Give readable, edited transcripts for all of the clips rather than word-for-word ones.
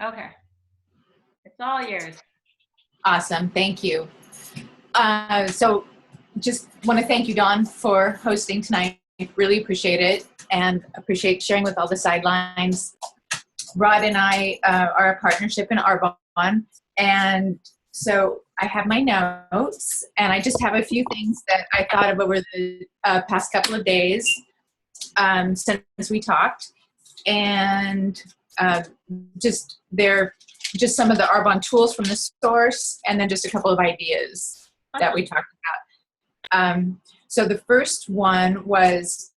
Okay. It's all yours. Awesome. Thank you. So just want to thank you, Dawn, for hosting tonight. Really appreciate it and appreciate sharing with all the sidelines. Rod and I are a partnership in Arbonne. And so I have my notes and I just have a few things that I thought of over the past couple of days since we talked. And just they're just some of the Arbonne tools from the source, and then just a couple of ideas that we talked about. So the first one was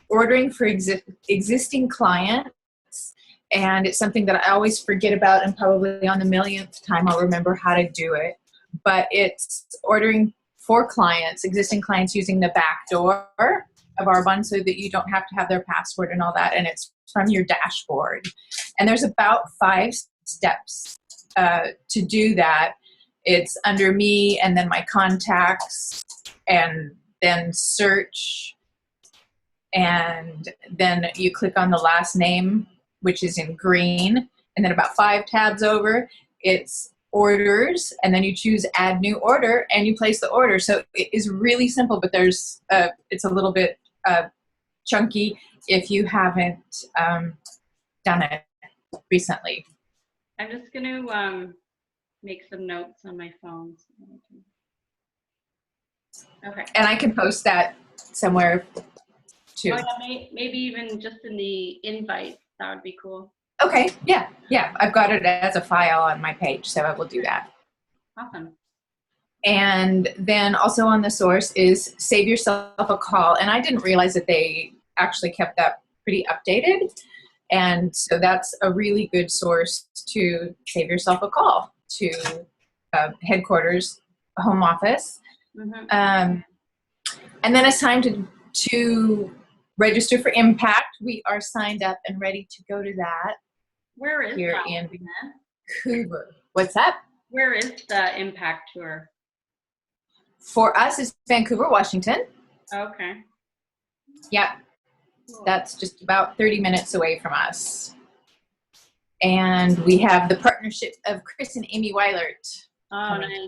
ordering for existing clients, and it's something that I always forget about, and probably on the millionth time I'll remember how to do it. But it's ordering for clients, existing clients, using the back door of Arbonne so that you don't have to have their password and all that, and it's from your dashboard. And there's about 5 steps to do that. It's under me, and then my contacts, and then search, and then you click on the last name, which is in green, and then about 5 tabs over, it's orders, and then you choose add new order, and you place the order. So it is really simple, but there's it's a little bit chunky if you haven't done it recently. I'm just going to make some notes on my phone. Okay. And I can post that somewhere too. Oh, yeah, maybe even just in the invite. That would be cool. Okay, yeah. I've got it as a file on my page, so I will do that. Awesome. And then also on the source is Save Yourself a Call. And I didn't realize that they actually kept that pretty updated. And so that's a really good source to save yourself a call to headquarters, home office. Mm-hmm. And then it's time to register for Impact. We are signed up and ready to go to that. Where is here that? In Vancouver. What's that? Where is the Impact tour? For us, it's Vancouver, Washington. Okay. Yeah. Cool. That's just about 30 minutes away from us. And we have the partnership of Chris and Amy Weilert. Oh, nice.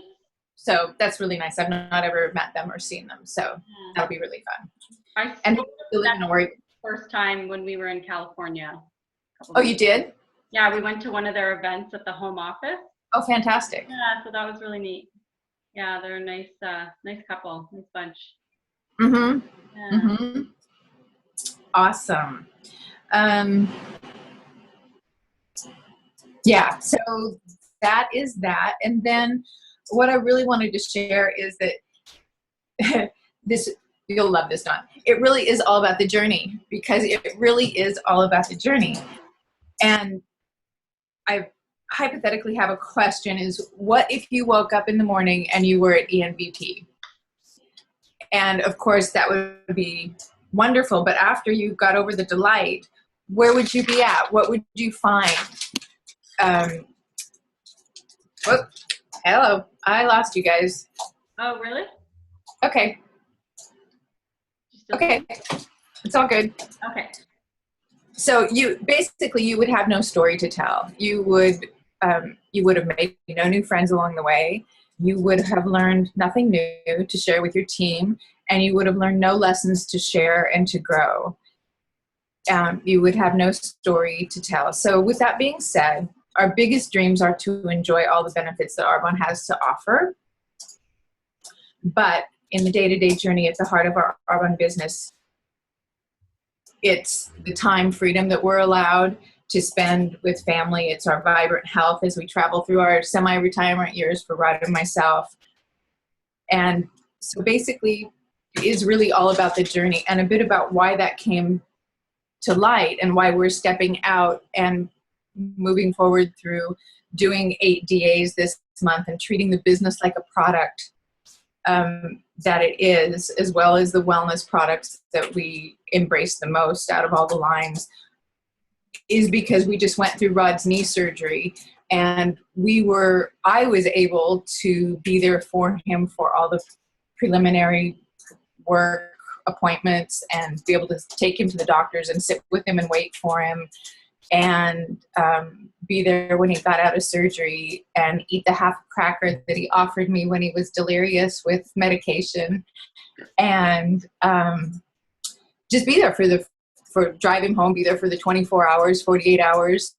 So that's really nice. I've not ever met them or seen them. So that'll be really fun. And they live in Oregon. First time when we were in California. Oh, you did? Yeah, we went to one of their events at the home office. Oh, fantastic. Yeah, so that was really neat. Yeah, they're a nice couple, nice bunch. Mm-hmm. Yeah. Mm-hmm. Awesome. Yeah, so that is that. And then what I really wanted to share is that you'll love this, Dawn. It really is all about the journey, because it really is all about the journey. And I hypothetically have a question is, what if you woke up in the morning and you were at ENVP? And of course that would be wonderful, but after you got over the delight, where would you be at? What would you find? Hello, I lost you guys. Oh, really? Okay. Okay, it's all good. Okay. So you would have no story to tell. You would have made no new friends along the way. You would have learned nothing new to share with your team, and you would have learned no lessons to share and to grow. You would have no story to tell. So with that being said, our biggest dreams are to enjoy all the benefits that Arbonne has to offer. But in the day-to-day journey at the heart of our Arbonne business, it's the time freedom that we're allowed to spend with family. It's our vibrant health as we travel through our semi-retirement years for Rod and myself. And so basically, it is really all about the journey and a bit about why that came to light and why we're stepping out and moving forward through doing 8 DAs this month and treating the business like a product that it is, as well as the wellness products that we embrace the most out of all the lines, is because we just went through Rod's knee surgery, and I was able to be there for him for all the preliminary work appointments and be able to take him to the doctors and sit with him and wait for him and be there when he got out of surgery and eat the half cracker that he offered me when he was delirious with medication, and just be there for driving home, be there for the 24 hours, 48 hours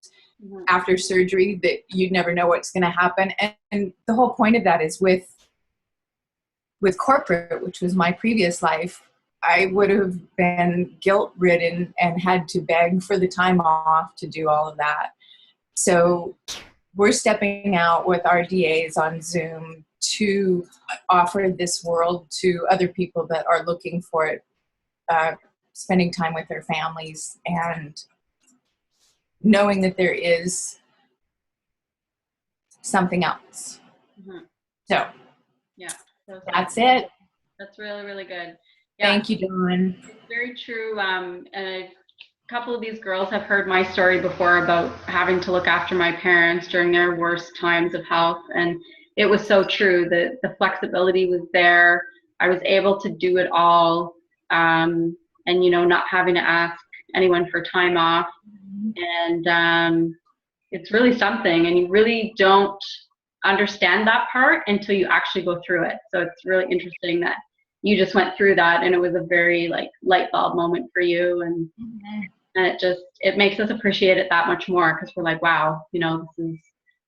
after surgery, that you'd never know what's going to happen. And the whole point of that is with corporate, which was my previous life, I would have been guilt-ridden and had to beg for the time off to do all of that. So we're stepping out with our DAs on Zoom to offer this world to other people that are looking for it, spending time with their families and knowing that there is something else. So yeah, that's it. That's really, really good. Yeah, thank you, Dawn. It's very true. And a couple of these girls have heard my story before about having to look after my parents during their worst times of health. And it was so true that the flexibility was there. I was able to do it all. And, not having to ask anyone for time off. And it's really something. And you really don't understand that part until you actually go through it. So it's really interesting that you just went through that, and it was a very light bulb moment for you. And it makes us appreciate it that much more, because we're like, wow, this is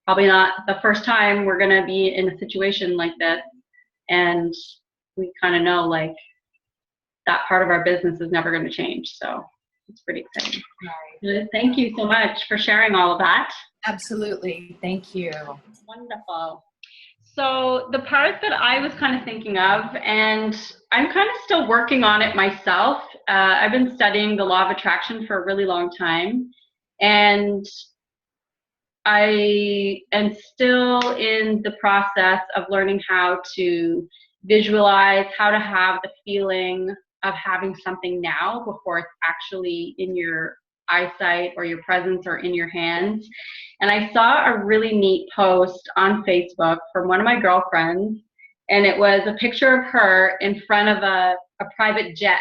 probably not the first time we're going to be in a situation like this. And we kind of know that part of our business is never going to change. So it's pretty exciting. Right. Thank you so much for sharing all of that. Absolutely. Thank you. Wonderful. So the part that I was kind of thinking of, and I'm kind of still working on it myself. I've been studying the law of attraction for a really long time, and I am still in the process of learning how to visualize, how to have the feeling of having something now before it's actually in your eyesight or your presence or in your hands. And I saw a really neat post on Facebook from one of my girlfriends, and it was a picture of her in front of a private jet.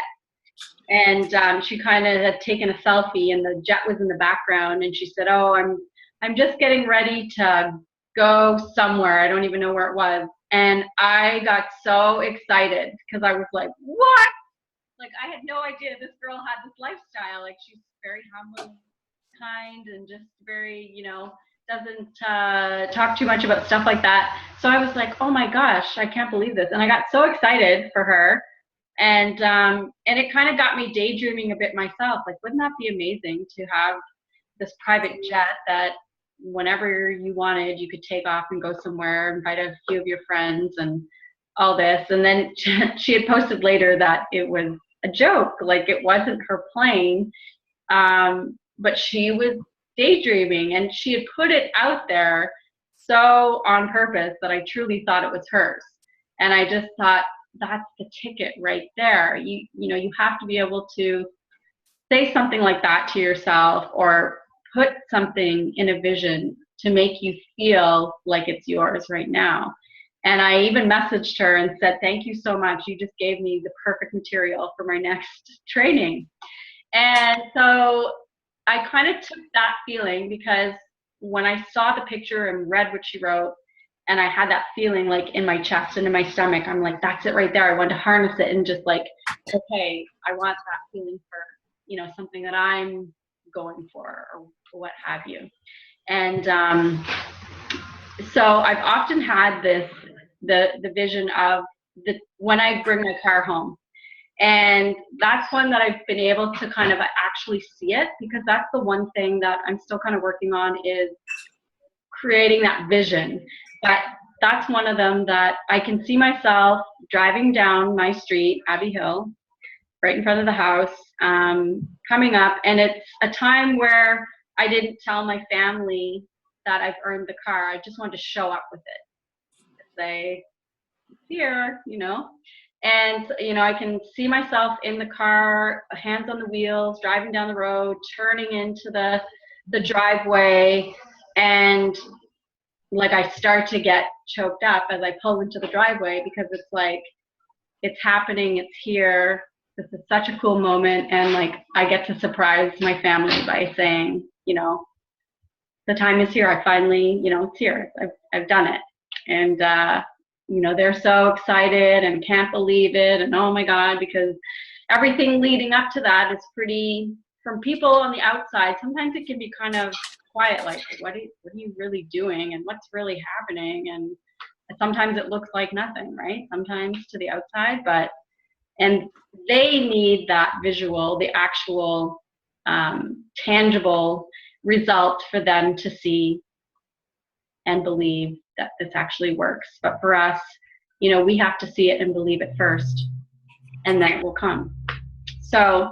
And she kind of had taken a selfie, and the jet was in the background, and she said, "Oh, I'm just getting ready to go somewhere. I don't even know where it was." And I got so excited, because I was like, what? I had no idea this girl had this lifestyle. She's very humble, kind, and just very, doesn't talk too much about stuff like that. So I was like, oh my gosh, I can't believe this. And I got so excited for her. And it kind of got me daydreaming a bit myself. Wouldn't that be amazing to have this private jet that whenever you wanted, you could take off and go somewhere, invite a few of your friends and all this. And then she had posted later that it was a joke, it wasn't her plane, but she was daydreaming, and she had put it out there so on purpose that I truly thought it was hers. And I just thought, that's the ticket right there. You have to be able to say something like that to yourself, or put something in a vision to make you feel like it's yours right now. And I even messaged her and said, thank you so much. You just gave me the perfect material for my next training. And so I kind of took that feeling, because when I saw the picture and read what she wrote, and I had that feeling in my chest and in my stomach, I'm like, that's it right there. I want to harness it and just okay, I want that feeling for, something that I'm going for, or what have you. And so I've often had the vision of when I bring my car home. And that's one that I've been able to kind of actually see it, because that's the one thing that I'm still kind of working on, is creating that vision. But that's one of them that I can see myself driving down my street, Abbey Hill, right in front of the house, coming up. And it's a time where I didn't tell my family that I've earned the car. I just wanted to show up with it. Say, it's here, And, I can see myself in the car, hands on the wheels, driving down the road, turning into the driveway. And I start to get choked up as I pull into the driveway, because it's it's happening, it's here. This is such a cool moment. And I get to surprise my family by saying, you know, the time is here. I finally, you know, it's here. I've done it. And, you know, they're so excited and can't believe it. And oh my God, because everything leading up to that is pretty, from people on the outside, sometimes it can be kind of quiet, like, what are you really doing? And what's really happening? And sometimes it looks like nothing, right? Sometimes to the outside, and they need that visual, the actual tangible result for them to see and believe that this actually works. But for us, you know, we have to see it and believe it first, and then it will come. So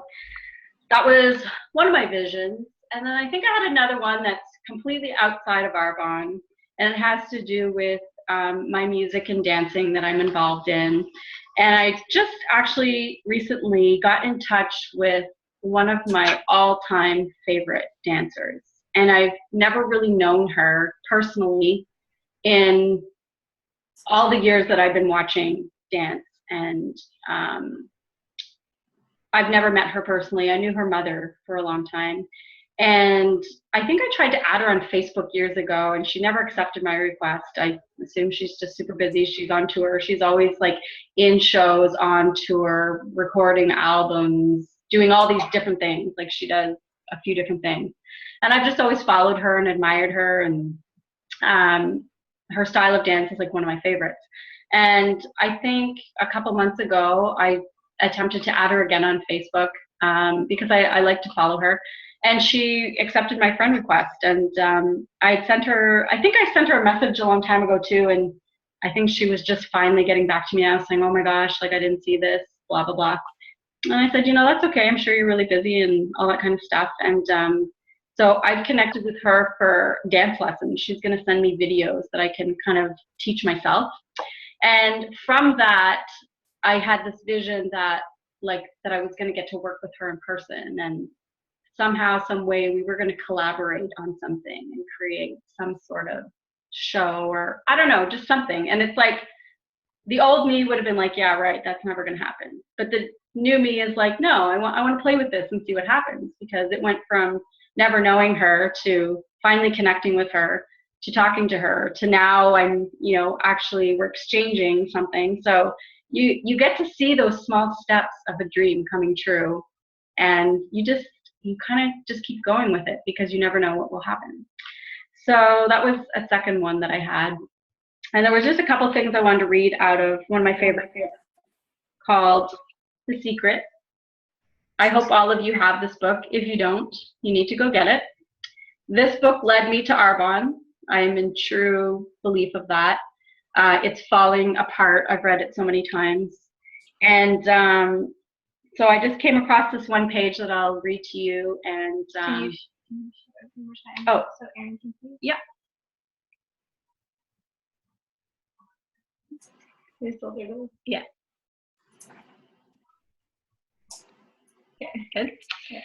that was one of my visions. And then I think I had another one that's completely outside of Arbonne, and it has to do with my music and dancing that I'm involved in. And I just actually recently got in touch with one of my all-time favorite dancers. And I've never really known her personally in all the years that I've been watching dance. And I've never met her personally. I knew her mother for a long time. And I think I tried to add her on Facebook years ago, and she never accepted my request. I assume she's just super busy. She's on tour. She's always like in shows, on tour, recording albums, doing all these different things. Like she does a few different things. And I've just always followed her and admired her. And her style of dance is like one of my favorites. And I think a couple months ago, I attempted to add her again on Facebook because I like to follow her. And she accepted my friend request. And I sent her a message a long time ago too. And I think she was just finally getting back to me. I was saying, oh my gosh, like I didn't see this, blah, blah, blah. And I said, you know, that's okay. I'm sure you're really busy and all that kind of stuff. And so I've connected with her for dance lessons. She's going to send me videos that I can kind of teach myself. And from that, I had this vision that I was going to get to work with her in person, and somehow, some way, we were going to collaborate on something and create some sort of show, or I don't know, just something. And it's like the old me would have been like, yeah, right, that's never going to happen. But the new me is like, no, I want to play with this and see what happens, because it went from never knowing her to finally connecting with her to talking to her to now I'm, you know, actually we're exchanging something. So you get to see those small steps of a dream coming true, and you kind of just keep going with it because you never know what will happen. So that was a second one that I had. And there was just a couple things I wanted to read out of one of my favorites called The Secret. I hope all of you have this book. If you don't, you need to go get it. This book led me to Arbonne. I am in true belief of that. It's falling apart. I've read it so many times. And so I just came across this one page that I'll read to you. And can you share it one more time? Oh, so Erin can see. Yeah. Yeah. Okay, good. Yeah.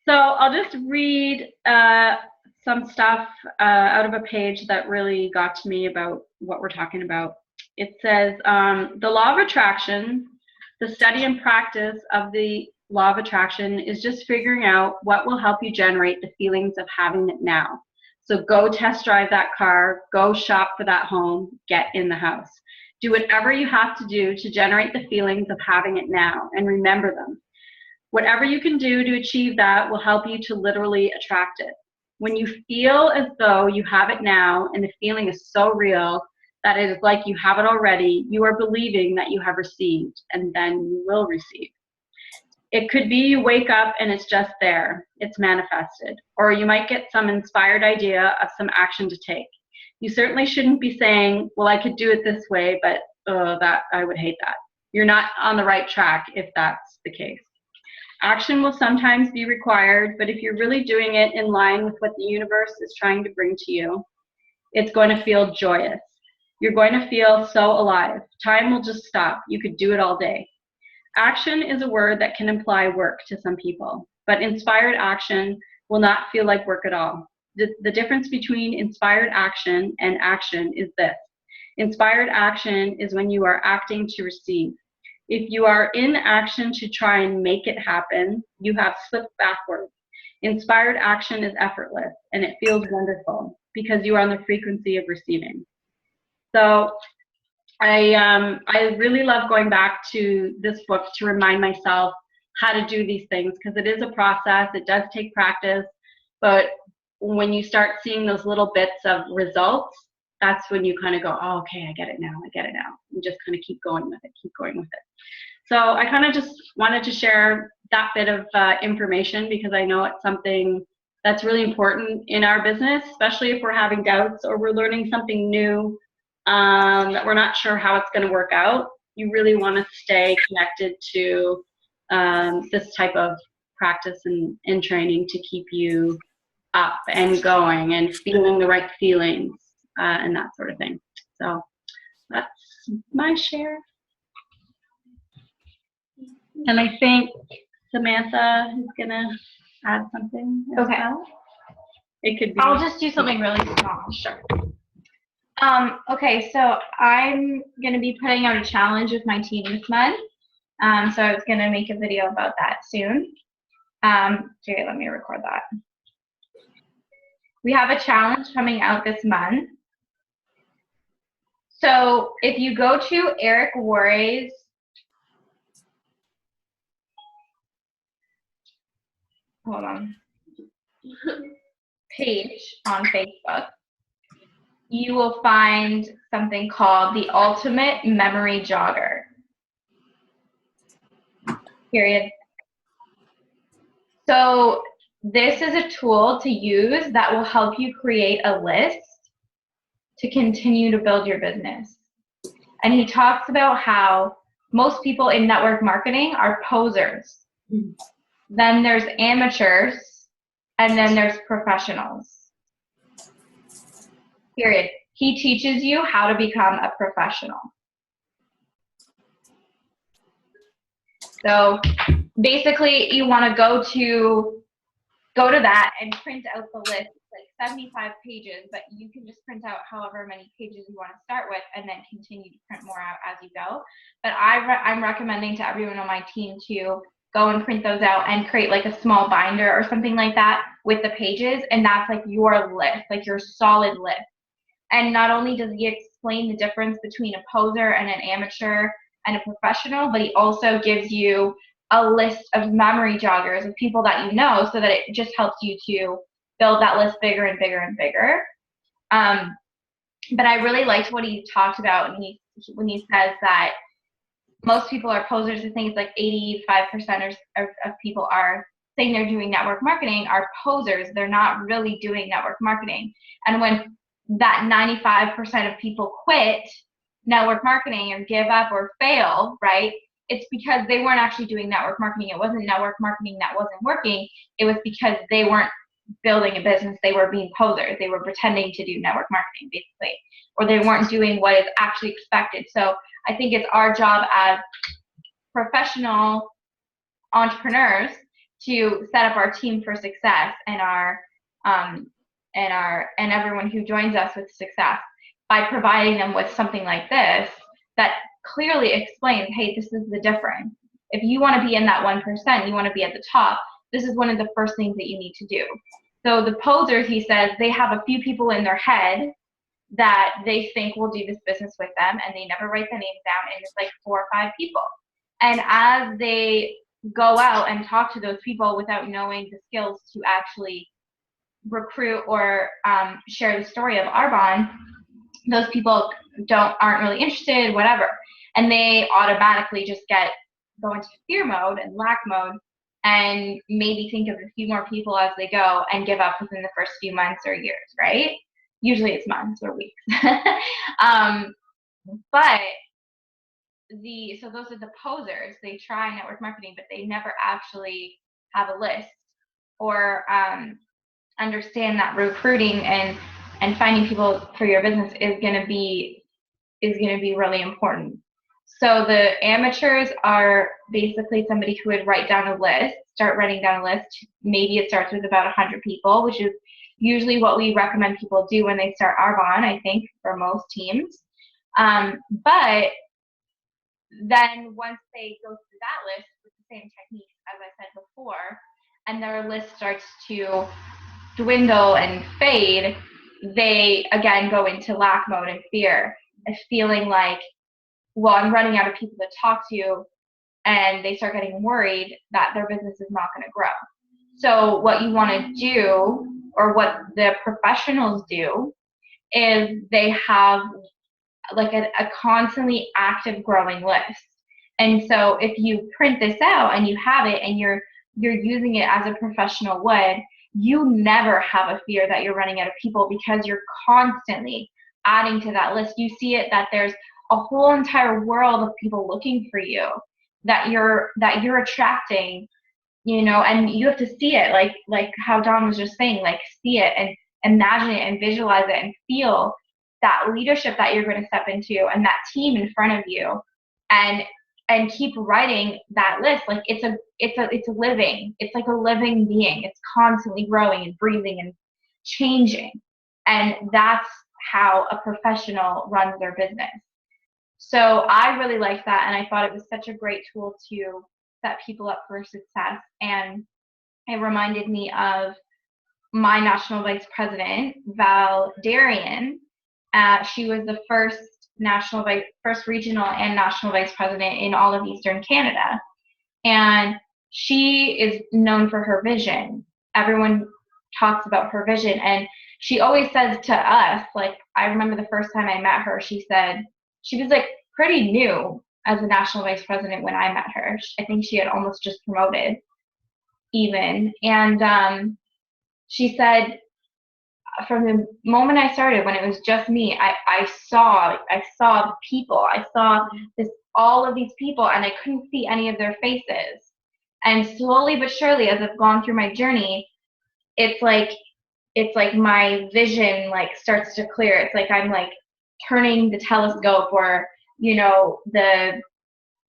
So I'll just read some stuff out of a page that really got to me about what we're talking about. It says, the law of attraction, the study and practice of the law of attraction is just figuring out what will help you generate the feelings of having it now. So go test drive that car, go shop for that home, get in the house. Do whatever you have to do to generate the feelings of having it now, and remember them. Whatever you can do to achieve that will help you to literally attract it. When you feel as though you have it now and the feeling is so real that it is like you have it already, you are believing that you have received, and then you will receive. It could be you wake up and it's just there, it's manifested. Or you might get some inspired idea of some action to take. You certainly shouldn't be saying, well, I could do it this way, but that I would hate that. You're not on the right track if that's the case. Action will sometimes be required, but if you're really doing it in line with what the universe is trying to bring to you, it's going to feel joyous. You're going to feel so alive. Time will just stop. You could do it all day. Action is a word that can imply work to some people, but inspired action will not feel like work at all. The difference between inspired action and action is this. Inspired action is when you are acting to receive. If you are in action to try and make it happen, you have slipped backwards. Inspired action is effortless, and it feels wonderful because you are on the frequency of receiving. So I really love going back to this book to remind myself how to do these things, because it is a process. It does take practice, but when you start seeing those little bits of results, that's when you kind of go, oh, okay, I get it now. And just kind of keep going with it. So I kind of just wanted to share that bit of information, because I know it's something that's really important in our business, especially if we're having doubts or we're learning something new that we're not sure how it's going to work out. You really want to stay connected to this type of practice and training to keep you up and going and feeling the right feelings and that sort of thing. So that's my share. And I think Samantha is going to add something as Okay. well. It could be. I'll just do something really small. Sure. Okay, so I'm going to be putting out a challenge with my team this month. So I was going to make a video about that soon. Okay, let me record that. We have a challenge coming out this month. So if you go to Eric Worre's page on Facebook, you will find something called the Ultimate Memory Jogger. Period. So this is a tool to use that will help you create a list to continue to build your business. And he talks about how most people in network marketing are posers. Then there's amateurs, and then there's professionals. Period. He teaches you how to become a professional. So basically you want to go to that and print out the list. It's like 75 pages, but you can just print out however many pages you want to start with and then continue to print more out as you go. But I'm recommending to everyone on my team to go and print those out and create like a small binder or something like that with the pages, and that's like your list, like your solid list. And not only does he explain the difference between a poser and an amateur and a professional, but he also gives you a list of memory joggers of people that you know, so that it just helps you to build that list bigger and bigger and bigger. But I really liked what he talked about when he says that most people are posers. I think it's like 85% of people are saying they're doing network marketing are posers. They're not really doing network marketing. And when that 95% of people quit network marketing or give up or fail, right? It's because they weren't actually doing network marketing. It wasn't network marketing that wasn't working. It was because they weren't building a business. They were being posers. They were pretending to do network marketing, basically, or they weren't doing what is actually expected. So I think it's our job as professional entrepreneurs to set up our team for success and everyone who joins us with success by providing them with something like this that clearly explains, hey, this is the difference. If you want to be in that 1%, you want to be at the top, this is one of the first things that you need to do. So the posers, he says, they have a few people in their head that they think will do this business with them, and they never write the names down, and it's like 4 or 5 people. And as they go out and talk to those people without knowing the skills to actually recruit or share the story of Arbonne, those people aren't really interested, whatever. And they automatically just go into fear mode and lack mode, and maybe think of a few more people as they go and give up within the first few months or years, right? Usually it's months or weeks. So those are the posers. They try network marketing, but they never actually have a list or understand that recruiting and finding people for your business is going to be really important. So the amateurs are basically somebody who would start writing down a list. Maybe it starts with about 100 people, which is usually what we recommend people do when they start Arbonne, I think, for most teams. But then once they go through that list with the same techniques as I said before, and their list starts to dwindle and fade, they again go into lack mode and fear and feeling like, well, I'm running out of people to talk to, and they start getting worried that their business is not going to grow. So what you want to do, or what the professionals do, is they have like a constantly active growing list. And so if you print this out and you have it and you're using it as a professional would, you never have a fear that you're running out of people, because you're constantly adding to that list. You see it that there's a whole entire world of people looking for you that you're attracting, you know, and you have to see it, like how Dawn was just saying, like see it and imagine it and visualize it and feel that leadership that you're going to step into and that team in front of you, and keep writing that list. Like it's living. It's like a living being. It's constantly growing and breathing and changing. And that's how a professional runs their business. So I really liked that, and I thought it was such a great tool to set people up for success. And it reminded me of my national vice president, Val Darien. She was the first regional and national vice president in all of Eastern Canada. And she is known for her vision. Everyone talks about her vision. And she always says to us, like, I remember the first time I met her, she said, she was like pretty new as a national vice president when I met her. I think she had almost just promoted even. And she said, from the moment I started, when it was just me, I saw the people. I saw all of these people, and I couldn't see any of their faces. And slowly but surely, as I've gone through my journey, it's like my vision like starts to clear. It's like I'm like turning the telescope, or you know, the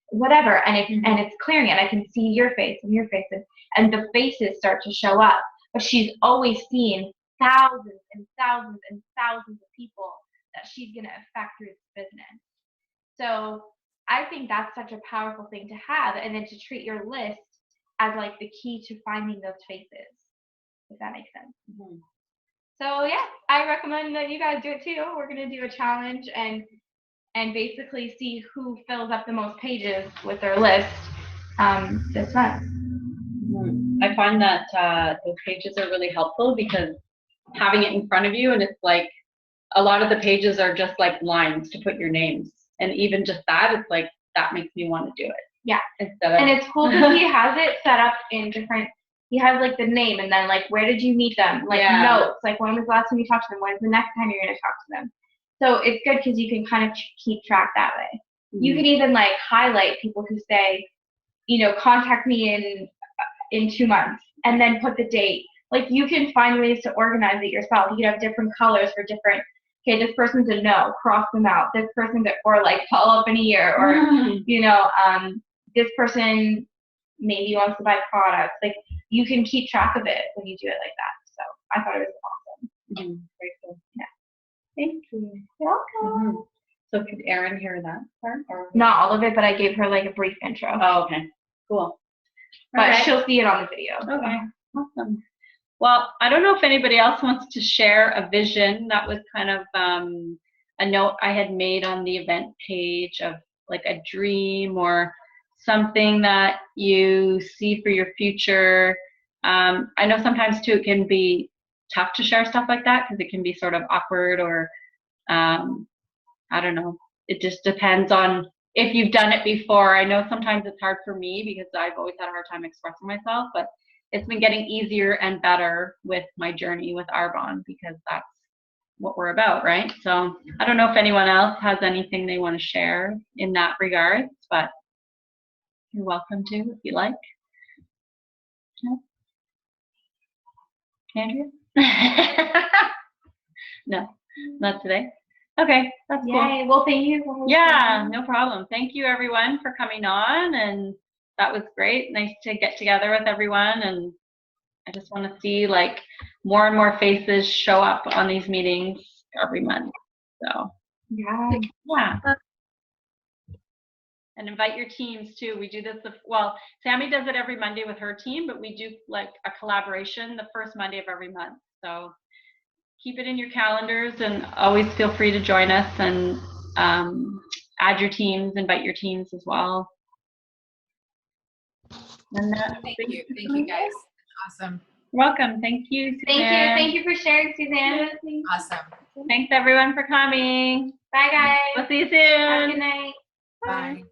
whatever, and it's clearing, and I can see your face and your face, and the faces start to show up. But she's always seen thousands and thousands and thousands of people that she's going to affect through this business. So I think that's such a powerful thing to have, and then to treat your list as like the key to finding those faces, if that makes sense. Mm-hmm. So yeah, I recommend that you guys do it too. We're going to do a challenge and basically see who fills up the most pages with their list this month. I find that those pages are really helpful, because having it in front of you, and it's like a lot of the pages are just like lines to put your names, and even just that, it's like that makes me want to do it. Yeah. And it's cool because he has it set up in different. He has like the name, and then like where did you meet them, like notes, like when was the last time you talked to them, when's the next time you're going to talk to them. So it's good because you can kind of keep track that way. Mm-hmm. You can even like highlight people who say, you know, contact me in 2 months, and then put the date. Like you can find ways to organize it yourself. You can have different colors for different, okay, this person's a no, cross them out. This person's or like follow up in a year, or you know, this person maybe wants to buy products. Like you can keep track of it when you do it like that. So I thought it was awesome. Mm-hmm. Very cool. Yeah. Thank you. You're welcome. Mm-hmm. So could Erin hear that part? Or? Not all of it, but I gave her like a brief intro. Oh, okay. Cool. But she'll see it on the video. Okay. Awesome. Well, I don't know if anybody else wants to share a vision. That was kind of a note I had made on the event page of like a dream or something that you see for your future. I know sometimes too it can be tough to share stuff like that because it can be sort of awkward, or I don't know. It just depends on if you've done it before. I know sometimes it's hard for me because I've always had a hard time expressing myself, but it's been getting easier and better with my journey with Arbonne, because that's what we're about, right? So I don't know if anyone else has anything they want to share in that regards, but you're welcome to if you like. No? Andrea? No, not today. Okay, that's cool. Yay, well, thank you. Yeah, no problem. Thank you everyone for coming on, and that was great. Nice to get together with everyone, and I just want to see like more and more faces show up on these meetings every month. So yeah. And invite your teams too. We do this, well, Sammy does it every Monday with her team, but we do like a collaboration the first Monday of every month. So keep it in your calendars and always feel free to join us and add your teams, invite your teams as well. And Thank you guys. Awesome. Welcome. Thank you, Suzanne. Thank you for sharing, Suzanne. Awesome. Thanks everyone for coming. Bye, guys. We'll see you Have a soon. good night. Bye.